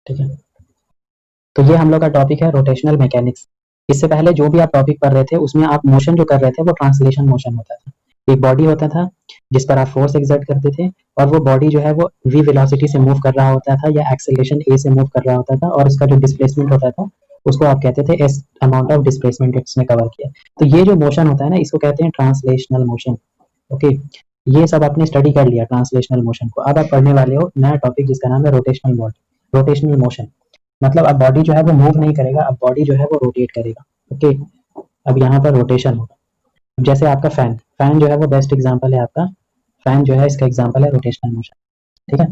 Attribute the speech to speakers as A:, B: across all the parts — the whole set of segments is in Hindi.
A: ठीक है, तो ये हम लोग का टॉपिक है रोटेशनल मैकेनिक्स। इससे पहले जो भी आप टॉपिक पढ़ रहे थे उसमें आप मोशन जो कर रहे थे वो ट्रांसलेशन मोशन होता था। एक बॉडी होता था जिस पर आप फोर्स एक्सर्ट करते थे और वो बॉडी जो है वो v वेलोसिटी से मूव कर रहा होता था या एक्सेलरेशन a से मूव कर रहा होता था, और इसका जो डिस्प्लेसमेंट होता था उसको आप कहते थे s अमाउंट ऑफ डिस्प्लेसमेंट इसने कवर किया। तो ये जो मोशन होता है ना इसको कहते हैं ट्रांसलेशनल मोशन। ओके, ये सब आपने स्टडी कर लिया ट्रांसलेशनल मोशन को। अब आप पढ़ने वाले हो नया टॉपिक जिसका नाम है रोटेशनल मोशन। मतलब अब बॉडी जो है वो मूव नहीं करेगा, अब बॉडी जो है वो रोटेट करेगा। ओके, अब यहाँ पर रोटेशन होगा। जैसे आपका फैन फैन जो है वो बेस्ट एग्जांपल है आपका, फैन जो है इसका एग्जांपल है रोटेशनल मोशन। ठीक है,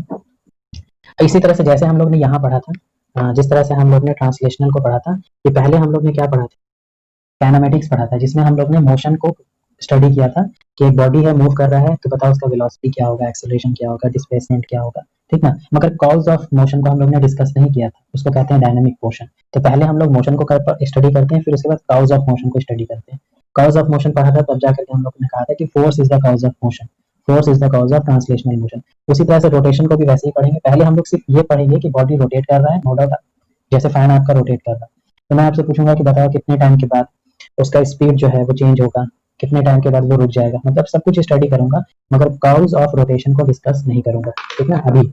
A: इसी तरह से जैसे हम लोग ने यहाँ पढ़ा था, जिस तरह से हम लोग ने ट्रांसलेशनल को पढ़ा था, कि पहले हम लोग ने क्या पढ़ा था, काइनेमेटिक्स पढ़ा था, जिसमें हम लोग ने मोशन को स्टडी किया था कि एक बॉडी है मूव कर रहा है तो बताओ उसका वेलोसिटी क्या होगा, एक्सेलरेशन क्या होगा, डिस्प्लेसमेंट क्या होगा। ठीक ना, मगर कॉज ऑफ मोशन को हम लोग ने डिस्कस नहीं किया था, उसको कहते हैं डायनामिक मोशन। तो पहले हम लोग मोशन को स्टडी करते हैं, फिर उसके बाद कॉज ऑफ मोशन को स्टडी करते हैं। कॉज ऑफ मोशन पढ़ा था तब जाकर के हम लोग ने कहा था कि force is the cause of motion, force is the cause of translational motion. उसी तरह से रोटेशन को भी वैसे ही पढ़ेंगे। पहले हम लोग सिर्फ ये पढ़ेंगे कि बॉडी रोटेट कर रहा है, नो डाउट, जैसे फैन आपका रोटेट कर रहा है, तो मैं आपसे पूछूंगा कि बताओ कितने टाइम के बाद उसका स्पीड जो है वो चेंज होगा, कितने टाइम के बाद वो रुक जाएगा, मतलब सब कुछ स्टडी करूंगा, मगर कॉज ऑफ रोटेशन को डिस्कस नहीं करूंगा। ठीक है, अभी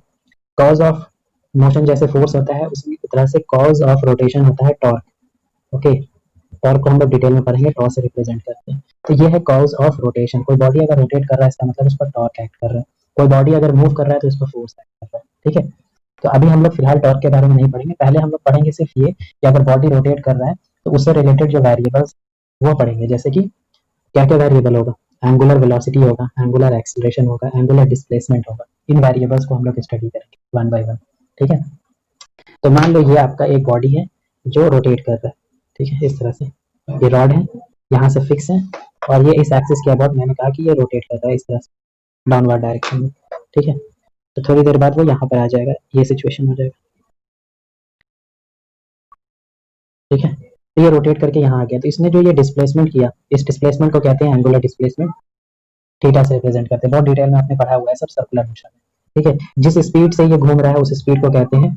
A: कॉज ऑफ मोशन जैसे फोर्स होता है उसी तरह से कॉज ऑफ रोटेशन होता है टॉर्क। ओके, टॉर्क को हम लोग डिटेल में पढ़ेंगे, टॉर्क से रिप्रेजेंट करते हैं। तो ये है कॉज ऑफ रोटेशन। कोई बॉडी अगर रोटेट कर रहा है इसका मतलब उस पर टॉर्क एक्ट कर रहा है, कोई बॉडी अगर मूव कर रहा है तो उस पर फोर्स एक्ट कर रहा है। ठीक है, तो अभी हम लोग फिलहाल टॉर्क के बारे में नहीं पढ़ेंगे, पहले हम लोग पढ़ेंगे सिर्फ ये कि अगर बॉडी रोटेट कर रहा है तो उससे रिलेटेड जो वेरिएबल्स वो पढ़ेंगे, जैसे कि क्या क्या वेरिएबल होगा, एंगुलर वेलोसिटी होगा, एंगुलर एक्सेलरेशन होगा, एंगुलर डिस्प्लेसमेंट होगा। इन वेरिएबल्स को हम लोग स्टडी करेंगे वन बाय वन। ठीक है, तो मान लो ये आपका एक बॉडी है जो रोटेट कर रहा है। ठीक है, इस तरह से ये रॉड है, यहाँ से फिक्स है, और ये इस एक्सिस के अबाउट मैंने कहा कि ये रोटेट कर रहा है इस तरह से डाउनवर्ड डायरेक्शन में। ठीक है, तो थोड़ी देर बाद वो यहाँ पर आ जाएगा, ये सिचुएशन हो जाएगा। ठीक है, तो ये रोटेट करके यहाँ आ गया, तो इसने जो ये डिस्प्लेसमेंट किया, इस डिस्प्लेसमेंट को कहते हैं एंगुलर डिस्प्लेसमेंट, थीटा से रिप्रेजेंट करते हैं। बहुत डिटेल में आपने पढ़ा हुआ है सब सर्कुलर मोशन में। ठीक है, जिस स्पीड से ये घूम रहा है उस स्पीड को कहते हैं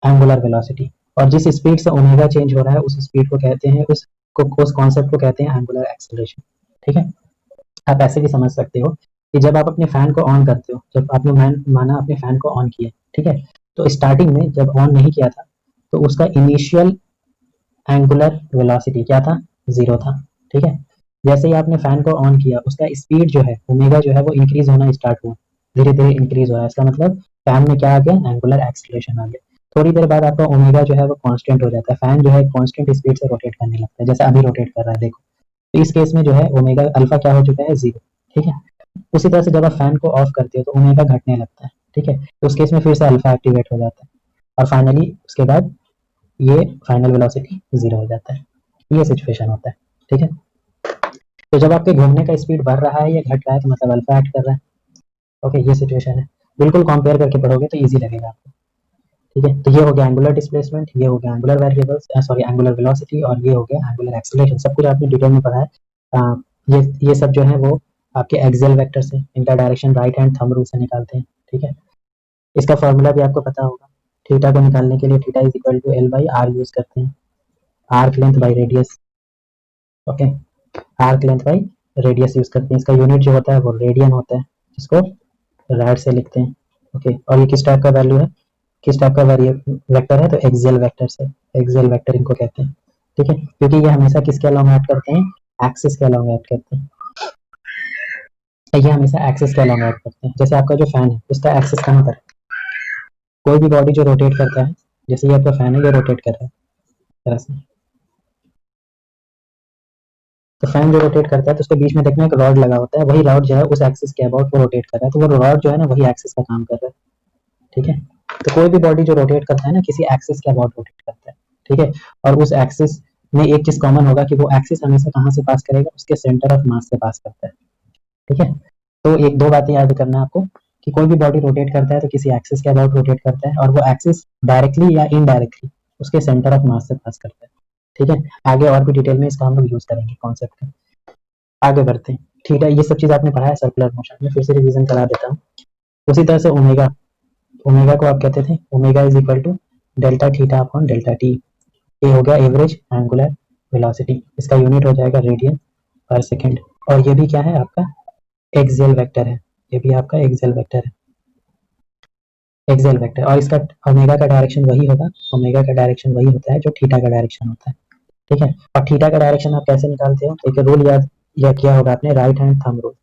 A: एंगुलर वेलोसिटी, और जिस स्पीड से ओमेगा चेंज हो रहा है उस स्पीड को कहते हैं उस कॉन्सेप्ट को कहते हैं एंगुलर एक्सेलरेशन। ठीक है, आप ऐसे भी समझ सकते हो कि जब आप अपने फैन को ऑन करते हो, जब आपने माना अपने फैन को ऑन किया, ठीक है, तो स्टार्टिंग में जब ऑन नहीं किया था तो उसका इनिशियल एंगुलर वेलोसिटी क्या था, जीरो था। ठीक है, जैसे ही आपने फैन को ऑन किया उसका स्पीड जो है ओमेगा जो है वो इंक्रीज होना स्टार्ट हुआ, धीरे धीरे इंक्रीज हो रहा है, इसका मतलब फैन में क्या आ गया, एंगुलर एक्सेलरेशन आ गया। थोड़ी देर बाद आपका ओमेगा जो है वो कांस्टेंट हो जाता है, फैन जो है कांस्टेंट स्पीड से रोटेट करने लगता है, जैसे अभी रोटेट कर रहा है देखो। तो इस केस में जो है ओमेगा अल्फा क्या हो चुका है, जीरो। ठीक है, उसी तरह से जब आप फैन को ऑफ करते हो तो ओमेगा घटने लगता है। ठीक है, तो उस केस में फिर से अल्फा एक्टिवेट हो जाता है, और फाइनली उसके बाद ये फाइनल वेलोसिटी जीरो हो जाता है। ये सिचुएशन होता है। ठीक है, तो जब आपके घूमने का स्पीड बढ़ रहा है या घट रहा है तो मतलब अल्फा एक्ट कर रहा है। ओके, ये सिचुएशन है, बिल्कुल कंपेयर करके पढ़ोगे तो इजी लगेगा आपको। ठीक है, तो ये हो गया एंगुलर डिस्प्लेसमेंट, ये हो गया angular variables, sorry angular velocity, और ये हो गया एंगुलर एक्सेलरेशन। सब कुछ आपने डिटेल में पढ़ा है। ये सब जो है वो आपके एक्सियल वेक्टर से, इनका direction right hand thumb rule से निकालते हैं। ठीक है, इसका फॉर्मूला भी आपको पता होगा, थीटा को निकालने के लिए theta is equal to L by R use करते हैं, arc length by radius. Okay, arc length by radius use करते हैं, इसका यूनिट जो होता है वो रेडियन होता है, जिसको रैड से लिखते हैं। ओके, और ये किस टाइप का वैल्यू है, किस टाइप का वेक्टर है, तो एक्सियल वेक्टर से, एक्सियल वेक्टर इनको कहते हैं। ठीक है, क्योंकि ये हमेशा किसके अलोंग एक्ट करते हैं, एक्सिस के अलोंग एक्ट करते हैं, ये हमेशा एक्सिस के अलोंग एक्ट करते हैं। जैसे आपका जो फैन है उसका एक्सिस कहाँ पर है, कोई भी बॉडी जो रोटेट करता है, जैसे ये आपका फैन है ये रोटेट कर रहा है तरह से, तो फैन जो रोटेट करता है तो उसके बीच में देखना एक रॉड लगा होता है, वही रॉड जो है उस एक्सिस के अबाउट वो रोटेट कर रहा है, तो वो रॉड जो है ना वही एक्सिस का काम कर रहा है। ठीक है, तो कोई भी बॉडी जो रोटेट करता है ना किसी एक्सिस के अबाउट रोटेट करता है। ठीक है, और उस एक्सिस में एक चीज कॉमन होगा कि वो एक्सिस हमेशा कहाँ से पास करेगा, उसके सेंटर ऑफ मास से पास करता है। ठीक है, तो एक दो बातें याद करना है आपको कि कोई भी बॉडी रोटेट करता है तो किसी एक्सिस के अबाउट रोटेट करता है, और वो एक्सिस डायरेक्टली या इनडायरेक्टली उसके सेंटर ऑफ मास से पास करता है। ठीक है, आगे और भी डिटेल में इसका हम लोग यूज करेंगे कॉन्सेप्ट का। आगे बढ़ते हैं। ठीक है, ये सब चीज आपने पढ़ा है सर्कुलर मोशन में, फिर से रिवीजन करा देता हूँ। उसी तरह से ओमेगा, ओमेगा को आप कहते थे omega is equal to delta theta upon delta T. ये हो गया एवरेज एंगुलर वेलोसिटी, इसका यूनिट हो जाएगा रेडियन पर सेकेंड। और ये भी क्या है आपका एक्सियल वेक्टर है, ये भी आपका एक्सियल वेक्टर है, एक्सियल वेक्टर। और इसका ओमेगा का डायरेक्शन वही होगा, ओमेगा का डायरेक्शन वही होता है जो थीटा का डायरेक्शन होता है, ठीक है। और थीटा का डायरेक्शन आप कैसे निकालते हो, एक रूल याद या किया होगा आपने, right hand thumb rule.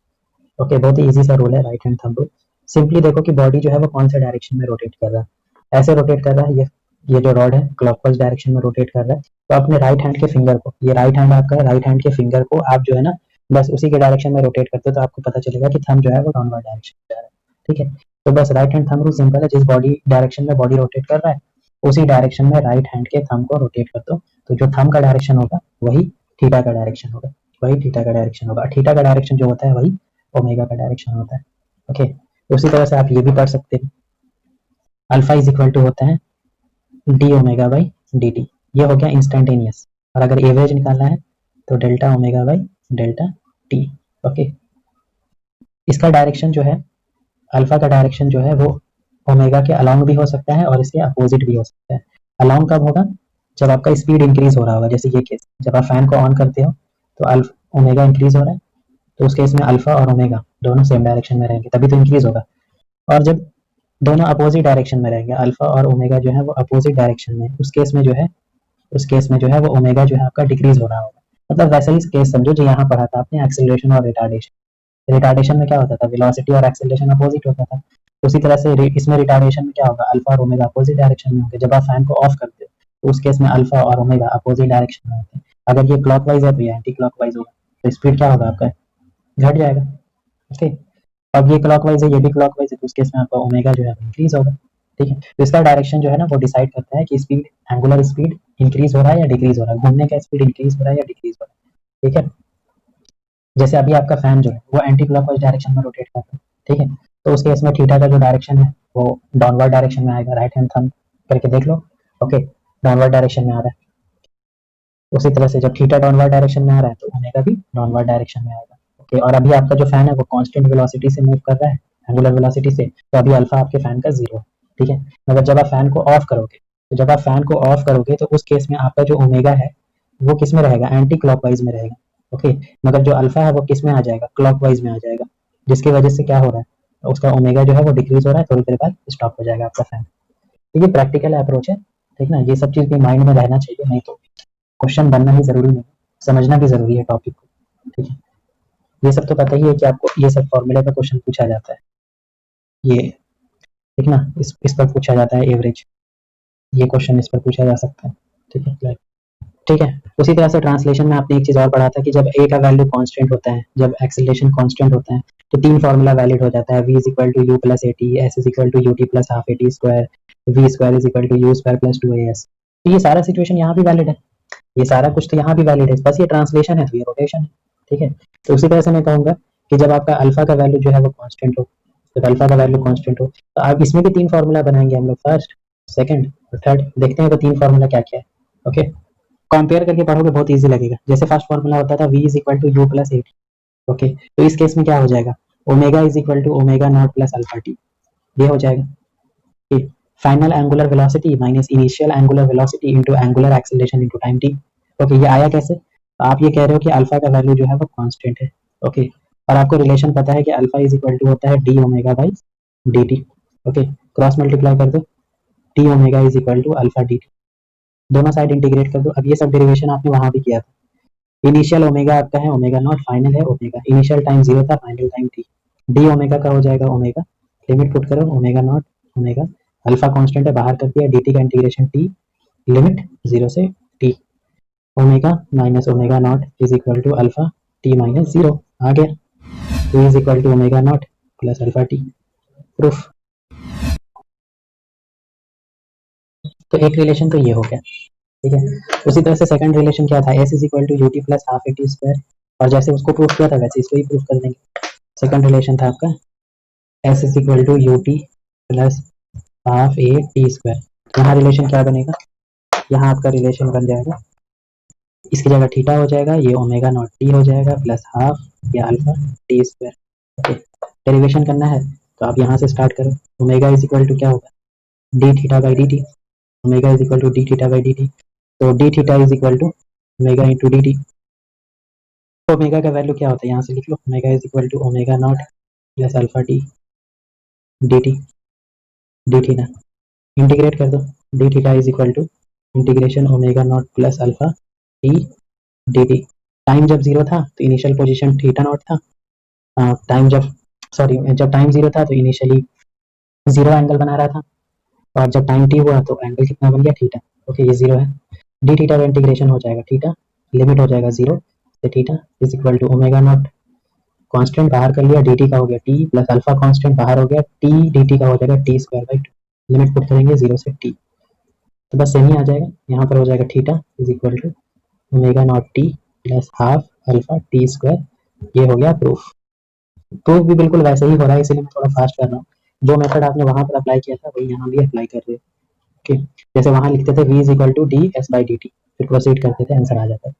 A: Okay, बहुत ही इजी सा रूल है right hand thumb rule. Simply देखो कि बॉडी जो है वो कौन से डायरेक्शन में रोटेट कर रहा है, ऐसे रोटेट कर रहा है, ये जो रॉड है क्लॉकवाइज डायरेक्शन में रोटेट कर रहा है। तो अपने राइट हैंड के फिंगर को, ये राइट हैंड आपका है, राइट हैंड के फिंगर को आप जो है ना बस उसी के डायरेक्शन में रोटेट करते हो, तो आपको पता चलेगा कि थंब जो है वो डाउनवर्ड डायरेक्शन में जा रहा है, ठीक है। तो बस right hand thumb rule simple है, जिस बॉडी डायरेक्शन में बॉडी रोटेट कर रहा है उसी डायरेक्शन में राइट हैंड के थंब को रोटेट कर दो, तो जो थंब का डायरेक्शन होगा वही थीटा का डायरेक्शन होगा, वही थीटा का डायरेक्शन होगा। थीटा का डायरेक्शन जो होता है वही ओमेगा का डायरेक्शन होता है, ओके। उसी तरह से आप ये भी पढ़ सकते हैं, अल्फा इज इक्वल टू होता है D omega by D T, ये हो गया इंस्टेंटेनियस। और अगर एवरेज निकालना है तो delta omega by delta T, okay. इसका डायरेक्शन जो है, अल्फा का डायरेक्शन जो है वो ओमेगा के अलोंग भी हो सकता है और इसके अपोजिट भी हो सकता है। अलोंग कब होगा, जब आपका स्पीड इंक्रीज हो रहा होगा, जैसे ये केस जब आप फैन को ऑन करते हो तो अल्फा ओमेगा इंक्रीज हो रहा है, तो उस केस में अल्फा और ओमेगा दोनों सेम डायरेक्शन में रहेंगे, तभी तो इंक्रीज होगा। और जब दोनों अपोजिट डायरेक्शन में रहेंगे, अल्फा और ओमेगा जो है वो अपोजिट डायरेक्शन में, उस केस में जो है, उस केस में जो है वो ओमेगा जो है आपका डिक्रीज हो रहा होगा। मतलब वैसा ही केस समझो जो यहाँ पढ़ा था आपने, एक्सेलरेशन और रिटार्डेशन। रिटार्डेशन में क्या होता था, वेलोसिटी और एक्सेलरेशन अपोजिट होता था। उसी तरह से इसमें रिटार्डेशन में क्या होगा, अल्फा और ओमेगा अपोजिट डायरेक्शन में होंगे। जब आप फैन को ऑफ करते हो तो उस केस में अल्फा और ओमेगा अपोजिट डायरेक्शन में होते हैं। अगर ये क्लॉकवाइज है तो ये एंटी क्लॉकवाइज होगा, तो स्पीड क्या होगा आपका, घट जाएगा, ओके। अब ये क्लॉकवाइज है, ये भी क्लॉकवाइज है, तो उस केस में आपका ओमेगा जो है इंक्रीज होगा, ठीक है। तो इसका डायरेक्शन जो है ना वो डिसाइड करता है कि स्पीड, एंगुलर स्पीड इंक्रीज हो रहा है या डिक्रीज हो रहा है, घूमने का स्पीड इंक्रीज हो रहा है या डिक्रीज हो रहा है, ठीक है। जैसे अभी आपका फैन जो है वो एंटी क्लॉकवाइज डायरेक्शन में रोटेट कर रहा है, ठीक है। तो उस केस में थीटा का जो डायरेक्शन है वो डाउनवर्ड डायरेक्शन में आएगा, राइट हैंड थंब करके देख लो, ओके, डाउनवर्ड डायरेक्शन में आ रहा है। उसी तरह से जब थीटा डाउनवर्ड डायरेक्शन में आ रहा है तो ओमेगा भी डाउनवर्ड डायरेक्शन में आएगा, ओके। और अभी आपका जो फैन है वो कांस्टेंट वेलोसिटी से मूव कर रहा है, एंगुलर वेलोसिटी से, तो अभी अल्फा आपके फैन का 0 है, ठीक है। मगर जब आप फैन को ऑफ करोगे, तो जब आप फैन को ऑफ करोगे तो उस केस में आपका जो ओमेगा है वो किस में रहेगा, एंटी क्लॉकवाइज में रहेगा, ओके। मगर जो अल्फा है वो किस में आ जाएगा, क्लॉकवाइज में आ जाएगा, जिसकी वजह से क्या हो रहा है, उसका ओमेगा जो है वो डिक्रीज हो रहा है, थोड़ी देर बाद स्टॉप हो जाएगा आपका फैन। तो ये प्रैक्टिकल अप्रोच है, ठीक ना, ये सब चीज भी माइंड में रहना चाहिए, नहीं तो क्वेश्चन बनना ही जरूरी नहीं, समझना भी जरूरी है टॉपिक को, ठीक है। ये सब तो पता ही है कि आपको ये सब फॉर्मूले का क्वेश्चन पूछा जाता है, ये ठीक ना, इस पर पूछा जाता है एवरेज, ये क्वेश्चन इस पर पूछा जा सकता है, ठीक है, ठीक है। उसी तरह से ट्रांसलेशन में आपने एक चीज और पढ़ा था कि जब ए का वैल्यू कांस्टेंट होता है, जब एक्सेलरेशन कांस्टेंट होता है, तो तीन फॉर्मूला वैलिड हो जाता है, v is equal to U plus A T, S is equal to U T plus half A T square, V square is equal to U square plus two A S. तो ये सारा सिचुएशन यहाँ भी वैलिड है, ये सारा कुछ तो यहाँ भी वैलिड है, बस ये ट्रांसलेशन है तो ये रोटेशन है, ठीक है। तो उसी तरह से मैं कहूंगा कि जब आपका अल्फा का वैल्यू जो है वो कांस्टेंट हो, जब अल्फा का वैल्यू कांस्टेंट हो तो आप इसमें भी तीन फार्मूला बनाएंगे हम लोग, फर्स्ट, सेकंड और थर्ड। देखते हैं वो तीन फार्मूला क्या क्या है, ओके। कंपेयर करके पढ़ोगे बहुत इजी लगेगा। जैसे फर्स्ट फार्मूला होता था v is equal to U plus A, okay. तो इस केस में क्या हो जाएगा, omega is equal to omega naught plus alpha T, ये हो जाएगा, ठीक। Final angular velocity minus initial angular velocity into angular acceleration into time T, okay. ये आया कैसे, तो आप ये कह रहे हो कि अल्फा का वैल्यू जो है वो कांस्टेंट है, ओके। और आपको रिलेशन पता है कि अल्फा इज इक्वल टू होता है D omega by D T, okay. Cross multiply कर दो, D omega is equal to alpha D T, दोनों साइड इंटीग्रेट कर दो। अब ये सब डेरिवेशन आपने वहां भी किया था। इनिशियल ओमेगा आपका है ओमेगा नॉट, फाइनल है ओमेगा, इनिशियल टाइम 0 था, final time T. D omega का हो जाएगा ओमेगा, लिमिट पुट करो omega not omega, alpha constant है बाहर कर दिया, dt का इंटीग्रेशन टी, लिमिट 0 से T, omega minus omega naught is equal to alpha T minus 0 आ गया, two is equal to omega naught plus alpha T, proof. तो एक रिलेशन तो ये हो गया, ठीक है। उसी तरह से सेकंड रिलेशन क्या था, s is equal to U T plus half A T square, और जैसे उसको प्रूफ किया था वैसे इसको ही प्रूफ कर देंगे। सेकंड रिलेशन था आपका s is equal to U T plus half A T square. यहाँ रिलेशन क्या बनेगा, यहाँ आपका रिलेशन बन जाएगा, इसकी जगह थीटा हो जाएगा, ये ओमेगा नॉट टी हो जाएगा प्लस हाफ या alpha T square, okay. Derivation करना है तो आप यहाँ से स्टार्ट करो, ओमेगा इज इक्वल टू क्या होगा, D theta by D T, omega is equal to D theta by D T. तो D theta is equal to omega into D T. Omega का वैल्यू क्या होता है यहाँ से लिख लो, omega is equal to omega naught plus alpha T D T D theta. Integrate कर दो, D theta is equal to integration omega naught plus alpha T D T. Time जब जीरो था तो इनिशियल पोजीशन थीटा नॉट था, टाइम जब जब टाइम जीरो था तो इनिशियली जीरो एंगल बना रहा था, और जब टाइम टी हुआ तो एंगल कितना बन गया, थीटा। ओके, ये जीरो है, डी थीटा का इंटीग्रेशन हो जाएगा थीटा, लिमिट हो जाएगा जीरो से theta is equal to omega naught, constant बाहर कर लिया, डी टी का हो गया टी प्लस अल्फा कांस्टेंट बाहर हो गया, टी डी टी का हो जाएगा T square by two, limit put करेंगे जीरो से टी, तो बस सेम ही आ जाएगा, यहाँ पर हो जाएगा theta is equal to omega naught T plus half alpha T square. ये हो गया प्रूफ। प्रूफ भी बिल्कुल वैसे ही हो रहा है, इसीलिए मैं थोड़ा फास्ट कर रहा हूँ। जो मेथड आपने वहां पर अप्लाई किया था वही यहाँ भी अप्लाई कर रहे हो। ओके, जैसे वहां लिखते थे v is equal to D S by D T, फिर प्रोसीड करते थे, आंसर आ जाता है।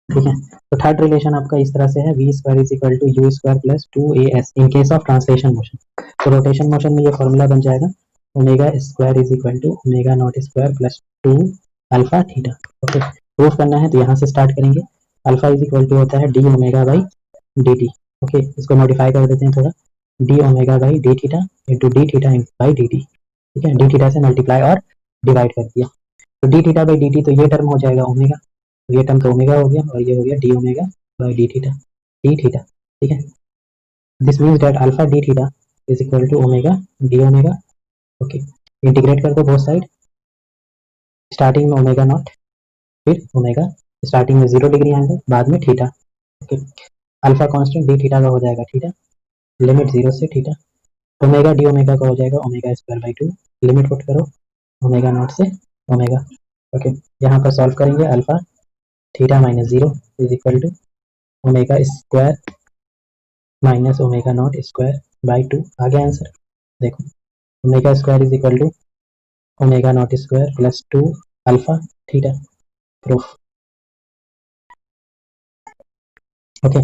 A: ठीक है, तो थर्ड रिलेशन आपका इस तरह से है, V square is equal to U square plus two A S in case of translation motion. तो रोटेशन मोशन में ये फॉर्मूला बन जाएगा omega square is equal to omega naught square plus two alpha theta. Okay, proof करना है तो यहाँ से स्टार्ट करेंगे, अल्फा इज इक्वल टू होता है D omega by D T. Okay, इसको मॉडिफाई कर देते हैं थोड़ा, D omega by D theta into D theta by D T. ठीक है, डी थीटा से मल्टीप्लाई और डिवाइड कर दिया, तो D theta by D T, तो ये टर्म हो जाएगा ओमेगा, ये टर्म तो ओमेगा हो गया, और ये हो गया D omega by D theta D theta. ठीक है, this means that alpha D theta is equal to omega D omega. Okay, integrate कर दो बोथ साइड, स्टार्टिंग में ओमेगा नॉट, फिर ओमेगा, स्टार्टिंग में 0 डिग्री एंगल, बाद में theta. Okay, alpha constant D theta का हो जाएगा थीटा, लिमिट 0 से थीटा, ओमेगा डी ओमेगा का हो जाएगा omega square by two, limit put करो ओमेगा नॉट से ओमेगा। ओके, यहाँ पर सॉल्व करेंगे, alpha theta minus 0 is equal to omega square minus omega naught square by two, आ गया आंसर। देखो, omega square is equal to omega naught square plus two alpha theta, proof. Okay,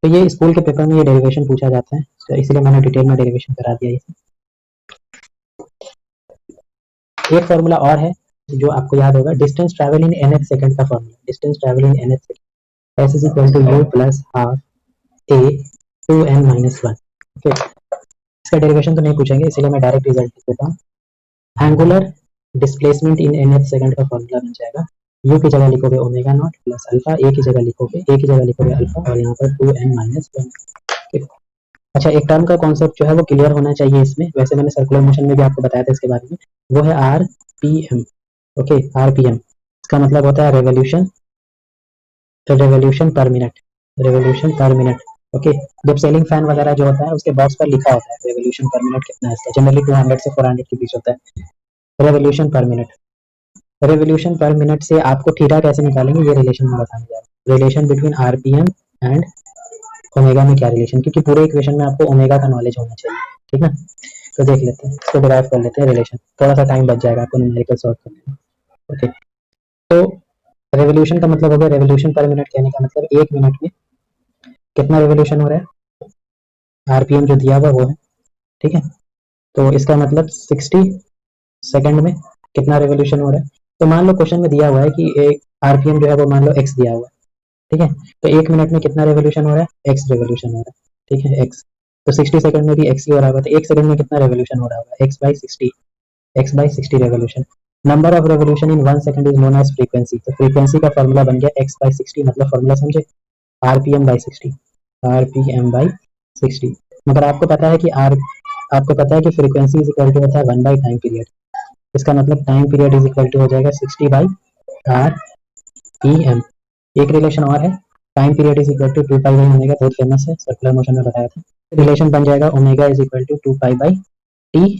A: तो ये स्कूल के पेपर में ये डेरिवेशन पूछा जाता है, तो इसलिए मैंने डिटेल में डेरिवेशन करा दिया। एक फॉर्मूला और है जो आपको याद होगा, distance travel in nth second का formula, distance travel in nth second, s is equal to u plus half a 2n minus 1। Okay, इसका डेरिवेशन तो नहीं पूछेंगे, इसलिए मैं डायरेक्ट रिजल्ट लिख देता हूँ। Angular displacement in nth second का फॉर्मूला बन जाएगा, u की जगह लिखोगे omega naught plus alpha, a की जगह लिखोगे अल्फा, और यहाँ पर 2n माइनस 1। अच्छा, एक टर्म का कॉन्सेप्ट जो है वो क्लियर होना चाहिए इसमें, वैसे मैंने सर्कुलर मोशन में भी आपको बताया था इसके बारे में, वो है R P M. Okay, R P M, इसका मतलब होता है revolution, revolution per minute, revolution per minute. Okay, जब सेलिंग फैन वगैरह जो होता है उसके बॉक्स पर लिखा होता है रेवोल्यूशन पर मिनट कितना है, इसका जनरली 200 से 400 के बीच होता है, revolution per minute. Revolution per minute से आपको थीटा कैसे निकालेंगे ये रिलेशन में बताने जा रहा हूँ, relation between RPM and omega में क्या रिलेशन, क्योंकि पूरे इक्वेशन में आपको ओमेगा का नॉलेज होना चाहिए। ठीक है, तो देख लेते हैं, इसको डिराइव कर लेते हैं रिलेशन, थोड़ा सा टाइम बच जाएगा आपको न्यूमेरिकल सॉल्व करने में। ओके, तो रेवोल्यूशन का मतलब हो गया, रेवोल्यूशन पर मिनट कहने का मतलब एक मिनट में कितना रेवोल्यूशन हो रहा है, आरपीएम जो दिया हुआ वो है। ठीक है, तो इसका मतलब 60 सेकंड में कितना रेवोल्यूशन हो रहा है। तो मान लो क्वेश्चन में दिया हुआ है कि एक आरपीएम जो है वो मान लो एक्स दिया हुआ है। ठीक है, तो एक मिनट में कितना रेवोल्यूशन हो रहा है, एक्स रेवोल्यूशन हो रहा है। ठीक है, एक्स, तो 60 सेकंड में भी एक्स ही हो रहा होगा, तो एक सेकंड में कितना रेवोल्यूशन हो रहा होगा, X by 60, X by 60 revolution. Number of revolution in 1 second is known as frequency, तो फ्रीक्वेंसी का फॉर्मूला बन गया एक्स बाई 60, मतलब फॉर्मूला समझे, आरपीएम बाई 60, आरपीएम बाई 60। मगर आपको पता है कि आपको पता है कि फ्रीक्वेंसी इज इक्वल टू होता है 1 बाई टाइम पीरियड, इसका मतलब time period is equal to हो जाएगा 60 बाई आर पी एम। एक रिलेशन और है, time period is equal to 2 pi by omega, बहुत फेमस है, सर्कुलर मोशन में बताया था। रिलेशन बन जाएगा omega is equal to 2 pi by T,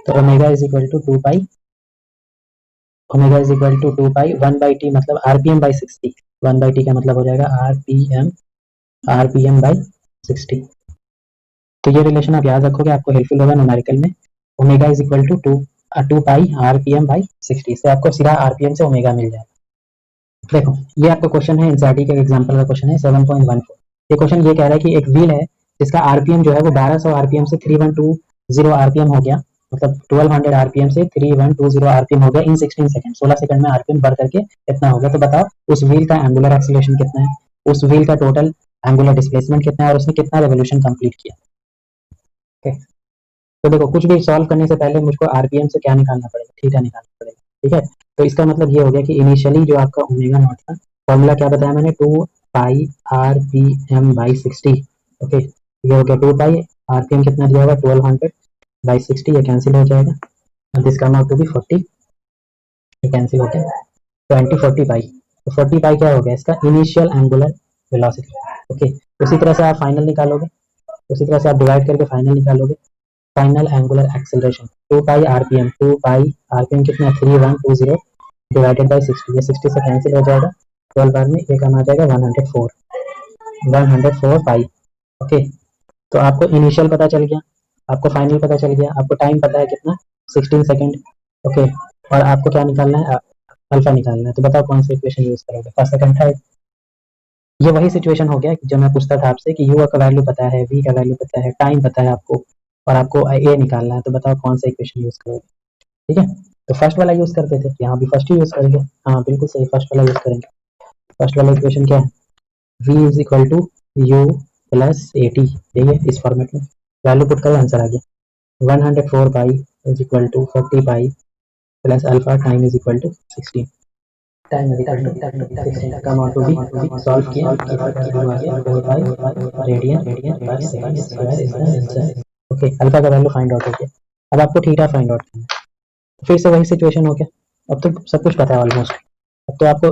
A: तो omega is equal to 2 pi, omega is equal to 2 pi 1 by T, मतलब आरपीएम बाई 60, 1 बाई टी का मतलब हो जाएगा आरपीएम बाई 60। तो ये रिलेशन आप याद रखोगे, आपको हेल्पफुल होगा न्यूमेरिकल में, omega is equal to 2 pi RPM by 60, इससे आपको सीधा आरपीएम से ओमेगा मिल जाएगा। देखो, ये आपका क्वेश्चन है, एनसीईआरटी का एग्जांपल का क्वेश्चन है 7.14। ये क्वेश्चन ये कह रहा है कि एक व्हील है जिसका आरपीएम जो है वो 1200 आरपीएम से 3120 आरपीएम हो गया, मतलब 1200 आरपीएम से 3120 आरपीएम हो गया इन 16 सेकंड, 16 सेकंड में आरपीएम बढ़ करके कितना हो गया। तो बताओ उस व्हील का एंगुलर एक्सीलरेशन कितना है, उस व्हील का टोटल एंगुलर डिस्प्लेसमेंट कितना है और उसने कितना रेवोल्यूशन कंप्लीट किया। ओके, तो देखो कुछ भी सॉल्व करने से पहले मुझको आरपीएम से क्या निकालना पड़ेगा, थीटा निकालना पड़ेगा। ठीक है, तो इसका मतलब ये हो गया कि इनिशियली जो आपका ओमेगा नॉट था, फॉर्मूला क्या बताया मैंने, 2 पाई आरपीएम बाई 60। ओके, ये हो गया 2 पाई, आरपीएम कितना दिया होगा 1200 बाई 60, ये कैंसिल हो जाएगा, and this come out to be 40, ये कैंसिल होता है 20 40 पाई। तो 40 पाई क्या हो गया, इसका इनिशियल एंगुलर वेलोसिटी। ओके, उसी तरह से आप फाइनल निकालोगे, उसी तरह से आप डिवाइड करके फाइनल निकालोगे, final angular acceleration 2 pi RPM, 2 pi RPM कितना 3120 डिवाइडेड बाई 60, ये 60 से कैंसिल हो जाएगा, 12 बार में ये कम आ जाएगा 104 पाई। ओके, तो आपको इनिशियल पता चल गया, आपको फाइनल पता चल गया, आपको टाइम पता है कितना 16 सेकेंड। ओके, और आपको क्या निकालना है, अल्फा निकालना है। तो बताओ कौन सा इक्वेशन यूज करोगे, फर्स्ट सेकंड थर्ड। ये वही सिचुएशन हो गया जो मैं पूछता था आपसे कि यू का वैल्यू पता है, वी का वैल्यू पता है, टाइम पता है आपको, और आपको ए निकालना है। तो बताओ कौन सा इक्वेशन यूज करोगे। ठीक है, तो फर्स्ट वाला यूज करते थे, यहाँ भी फर्स्ट ही यूज करेंगे। हाँ बिल्कुल सही, फर्स्ट वाला यूज करेंगे। फर्स्ट वाला इक्वेशन क्या है, v is equal to U plus A T, ठीक है, इस फॉर्मेट में वैल्यू पुट करो, आंसर आ गया 104 pi is equal to 40 pi plus alpha, time is equal to 16, time is equal to 16, come out to be, solve किया कितना आ गया 4 pi radian per second square is the answer. Okay, alpha का वैल्यू फाइंड आउट हो गया, अब आपको थीटा फाइंड आउट करना है। फिर से वही सिचुएशन हो गया, अब तो सब कुछ पता है ऑलमोस्ट। अब तो आपको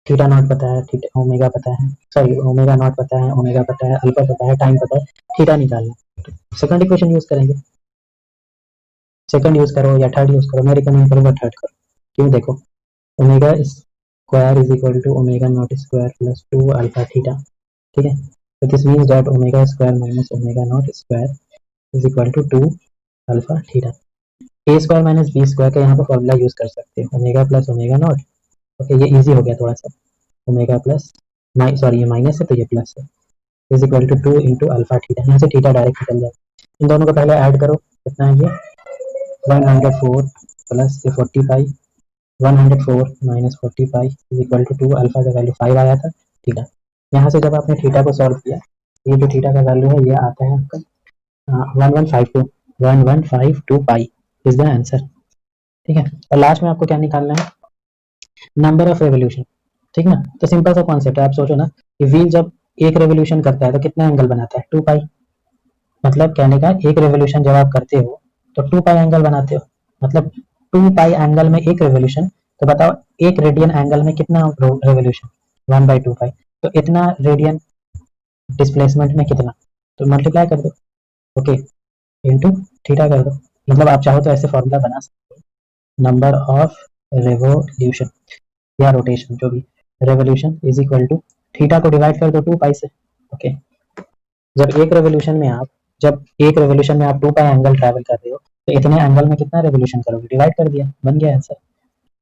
A: थीटा नॉट पता है, थीटा ओमेगा पता है, सॉरी ओमेगा नॉट पता है, ओमेगा पता है, अल्फा पता है, टाइम पता है, थीटा निकालना है। सेकंड इक्वेशन यूज करेंगे, सेकंड यूज करो या थर्ड यूज करो, मैं रिकमेंड करूंगा थर्ड करो। क्यों, देखो omega square is equal to omega naught square plus 2 alpha theta. ठीक है, तो this means that omega square minus omega naught square is equal to 2 alpha theta. A square minus B square का यहाँ पर फॉर्मूला यूज कर सकते हो, omega plus omega naught. Okay, ये इजी हो गया थोड़ा सा, ओमेगा प्लस, सॉरी ये माइनस है तो ये प्लस है, is equal to 2 into alpha theta, यहाँ से थीटा डायरेक्ट निकल जाए। इन दोनों को पहले ऐड करो, कितना है ये 104 प्लस ये 40 pi, 104 minus 40 pi is equal to 2 alpha का वैल्यू 5 आया था थीटा। यहाँ से जब आपने थीटा को सॉल्व किया, ये जो थीटा का वैल्यू है ये आता है आपका 1152 पाई इज द आंसर। ठीक है, और लास्ट में आपको क्या निकालना है, नंबर ऑफ रेवोल्यूशन। ठीक ना, तो सिंपल सा कॉन्सेप्ट है, आप सोचो ना कि व्हील जब एक रेवोल्यूशन करता है तो कितना एंगल बनाता है 2 पाई, मतलब कहने का एक रेवोल्यूशन जब आप करते हो तो 2 पाई एंगल बनाते हो, मतलब 2 पाई एंगल में एक रेवोल्यूशन। तो बताओ एक रेडियन एंगल में कितना रेवोल्यूशन, 1/2 पाई, तो इतना रेडियन डिस्प्लेसमेंट में कितना, तो मल्टीप्लाई कर दो। ओके, इंटू थीटा कर दो, मतलब आप चाहो तो ऐसे फॉर्मूला बना सकते हो, नंबर ऑफ रेवोल्यूशन या रोटेशन जो भी, revolution is equal to theta को डिवाइड कर दो 2 पाई से। ओके, जब एक रेवोल्यूशन में आप, जब एक रेवोल्यूशन में आप 2 पाई एंगल ट्रैवल कर रहे हो तो इतने एंगल में कितना रेवोल्यूशन करोगे, डिवाइड कर दिया, बन गया आंसर।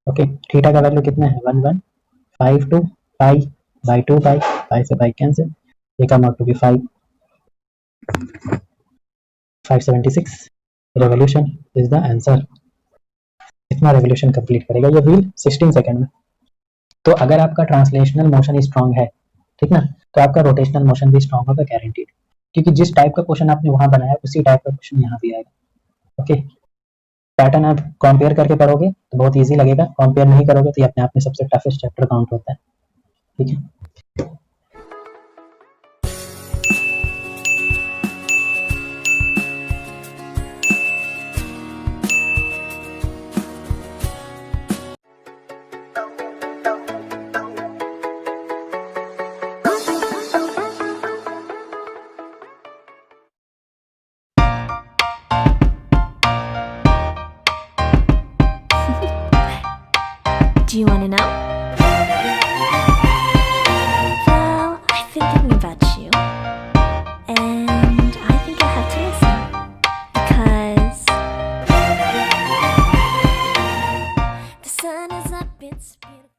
A: ओके, थीटा का वैल्यू कितना है 1152 पाई बाई 2 पाई, पाई से पाई कैंसिल, ये come out to be 576 revolution is the answer. इतना रेवोल्यूशन कंप्लीट करेगा ये व्हील 16 सेकंड में। तो अगर आपका ट्रांसलेशनल मोशन स्ट्रांग है, ठीक ना, तो आपका रोटेशनल मोशन भी स्ट्रांग होगा गारंटीड, क्योंकि जिस टाइप का क्वेश्चन आपने वहां बनाया उसी टाइप का क्वेश्चन यहाँ भी आएगा। ओके, पैटर्न आप कंपेयर करके पढ़ोगे तो बहुत इजी लगेगा, कंपेयर नहीं करोगे तो ये अपने आप में सबसे टफेस्ट चैप्टर काउंट होता है। ठीक है,
B: Do you want to know?